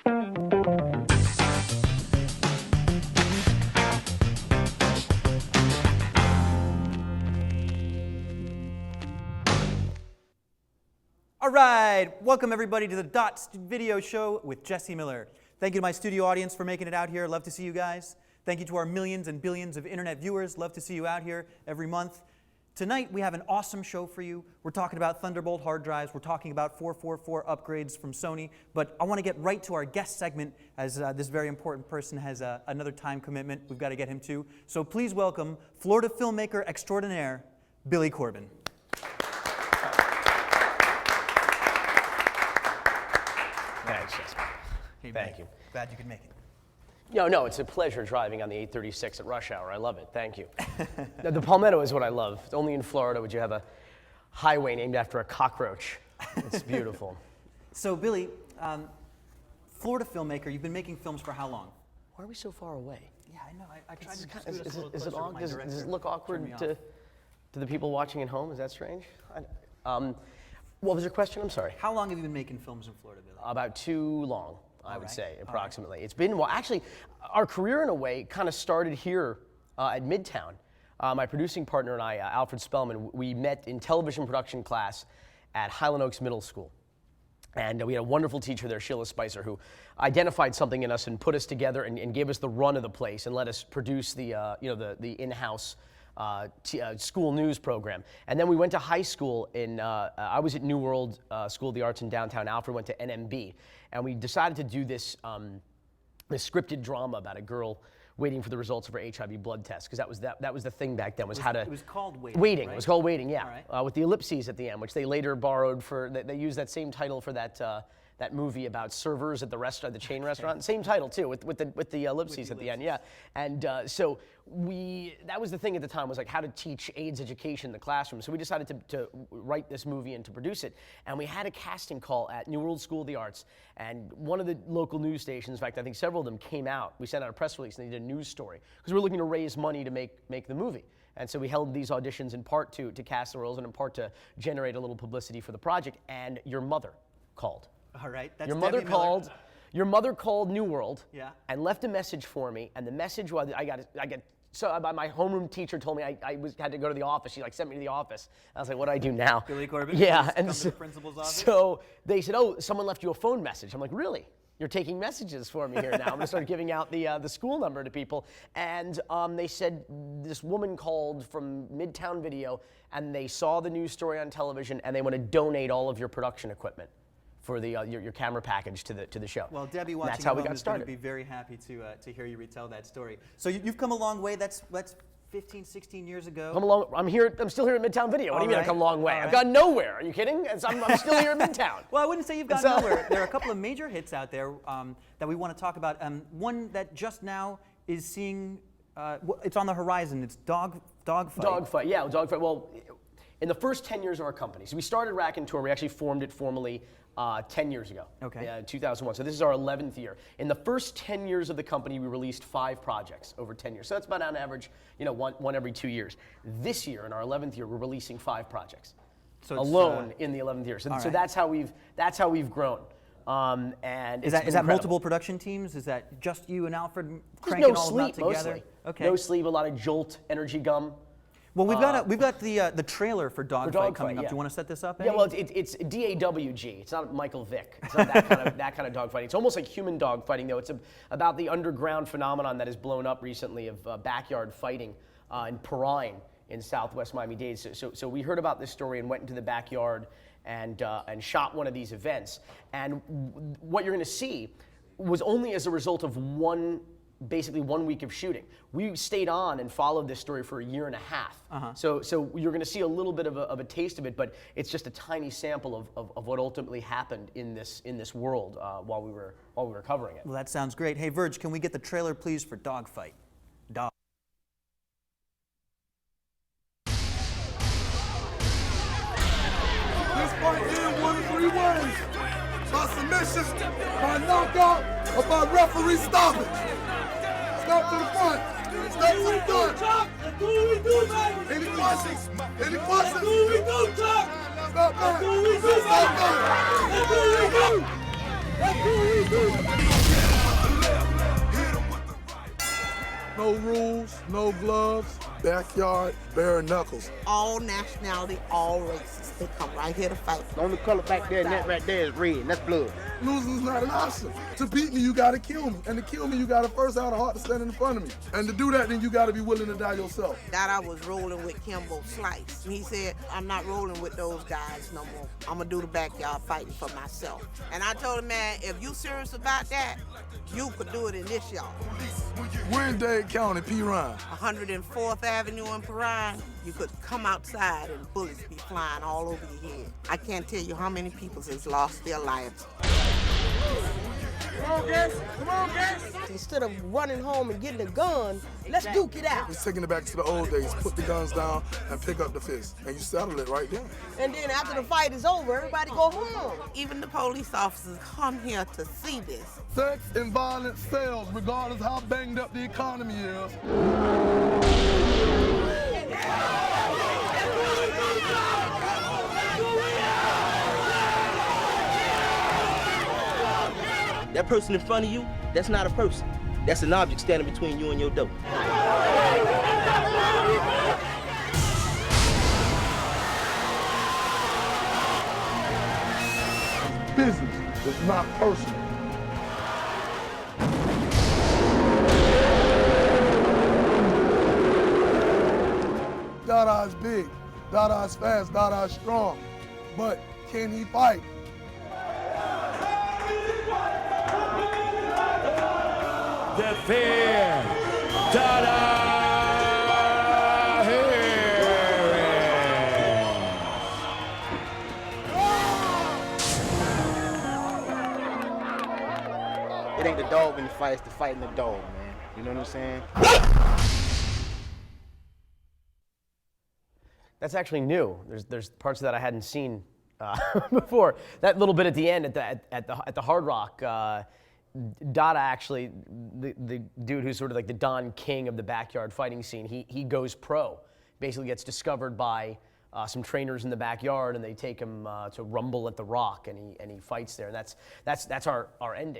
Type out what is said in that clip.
All right, welcome everybody to the Dot Video Show with Jesse Miller. Thank you to my studio audience for making it out here. Love to see you guys. Thank you to our millions and billions of internet viewers. Love to see you out here every month. Tonight we have an awesome show for you. We're talking about Thunderbolt hard drives. We're talking about 444 upgrades from Sony. But I want to get right to our guest segment, as this very important person has another time commitment. We've got to get him to. So please welcome Florida filmmaker extraordinaire, Billy Corben. Thanks, Jessica. Hey, Thank you. Glad you could make it. No, it's a pleasure driving on the 836 at rush hour. I love it. Thank you. The Palmetto is what I love. Only in Florida would you have a highway named after a cockroach. It's beautiful. So, Billy, Florida filmmaker, you've been making films for how long? Why are we so far away? Yeah, I know. I tried to Does it look awkward to the people watching at home? Is that strange? What was your question? I'm sorry. How long have you been making films in Florida, Billy? About too long, I would say, approximately. Right. It's been, well, actually, our career in a way kind of started here at Midtown. My producing partner and I, Alfred Spellman, we met in television production class at Highland Oaks Middle School. And we had a wonderful teacher there, Sheila Spicer, who identified something in us and put us together and gave us the run of the place and let us produce the in-house school news program. And then we went to high school I was at New World School of the Arts in downtown. Alfred went to NMB. And we decided to do this scripted drama about a girl waiting for the results of her HIV blood test, because that was the thing back then, it was called Waiting. Waiting, right? It was called Waiting, yeah. Right. With the ellipses at the end, which they later borrowed they used that same title for that movie about servers at the restaurant, the chain restaurant. Same title too, with the ellipses at the end, yeah. And so that was the thing at the time, was like how to teach AIDS education in the classroom. So we decided to write this movie and to produce it. And we had a casting call at New World School of the Arts, and one of the local news stations, in fact, I think several of them came out. We sent out a press release and they did a news story, because we were looking to raise money to make the movie. And so we held these auditions in part to cast the roles and in part to generate a little publicity for the project. And your mother called. All right, that's Your mother Debbie Miller. called. Your mother called New World, yeah, and left a message for me. And the message was, my homeroom teacher told me I had to go to the office. She sent me to the office. I was like, what do I do now? Billy Corben. Yeah, and come to the principal's office. So they said, oh, someone left you a phone message. I'm like, really? You're taking messages for me here now. I'm going to start giving out the school number to people. And they said this woman called from Midtown Video, and they saw the news story on television, and they want to donate all of your production equipment for your camera package to the show. Well, Debbie watching that's how we got is started. going to be very happy to hear you retell that story. So you've come a long way. That's 15, 16 years ago. Come along. I'm still here at Midtown Video. What do you mean I've come a long way? Right. I've gone nowhere. Are you kidding? I'm still here at Midtown. Well, I wouldn't say you've gone nowhere. There are a couple of major hits out there that we want to talk about. One that just now is seeing, it's on the horizon. It's Dawg Fight. Dawg Fight, yeah, Dawg Fight. Well, in the first 10 years of our company, so we started Rakontur. We actually formed it formally 10 years ago, 2001. So this is our 11th year. In the first 10 years of the company, we released 5 projects over 10 years. So that's about on average, one every 2 years. This year, in our 11th year, we're releasing 5 projects alone in the 11th year. So that's how we've grown. And is that multiple production teams? Is that just you and Alfred cranking all of them out together? Mostly. Okay. No sleep, a lot of Jolt, energy gum. Well, we've got the trailer for Dawg Fight coming up. Yeah. Do you want to set this up? Yeah, well, it's DAWG. It's not Michael Vick. It's not that kind of dog fighting. It's almost like human dog fighting, though. It's about the underground phenomenon that has blown up recently of backyard fighting in Perrine in Southwest Miami-Dade. So we heard about this story and went into the backyard and shot one of these events. And what you're going to see was only as a result of basically 1 week of shooting. We stayed on and followed this story for a year and a half. So you're going to see a little bit of a taste of it, but it's just a tiny sample of what ultimately happened in this world while we were covering it. Well, that sounds great. Hey, Verge, can we get the trailer, please, for Dawg Fight? Dog. This fight ends 1 of 3 ways: by submission, by knockout, or by referee stoppage. Step to the front. Step to the front. That's what we do, baby. Any questions? Any questions? That's what we do, Chuck. Stop back. That's what we do, Stop back. That's what we do. That's what we do. no gloves, backyard, bare knuckles. All nationality, all races. They come right here to fight. The only color back there, and that right there is red, and that's blood. Losing's not an option. To beat me, you gotta kill me. And to kill me, you gotta first have the heart to stand in front of me. And to do that, then you gotta be willing to die yourself. That I was rolling with Kimbo Slice. He said, I'm not rolling with those guys no more. I'm gonna do the backyard fighting for myself. And I told him, man, if you serious about that, you could do it in this yard. We're in Dade County, p.1. 104th Avenue in Perrine, you could come outside and bullets be flying all over your head. I can't tell you how many people has lost their lives. Come on, guys. Come on, guys. Instead of running home and getting a gun, let's duke it out. It's taking it back to the old days. Put the guns down and pick up the fist. And you settle it right there. And then after the fight is over, everybody go home. Even the police officers come here to see this. Sex and violence sells, regardless how banged up the economy is. That person in front of you, that's not a person. That's an object standing between you and your dope. Business, it's not personal. Dada's big, Dada's fast, Dada's strong. But can he fight? The fair Dada It ain't the dog in the fight, it's the fight in the dog, man. You know what I'm saying? That's actually new. There's parts of that I hadn't seen before. That little bit at the end at the Hard Rock, Dada actually, the dude who's sort of like the Don King of the backyard fighting scene, he goes pro. Basically gets discovered by some trainers in the backyard, and they take him to Rumble at the Rock, and he fights there. And that's our ending.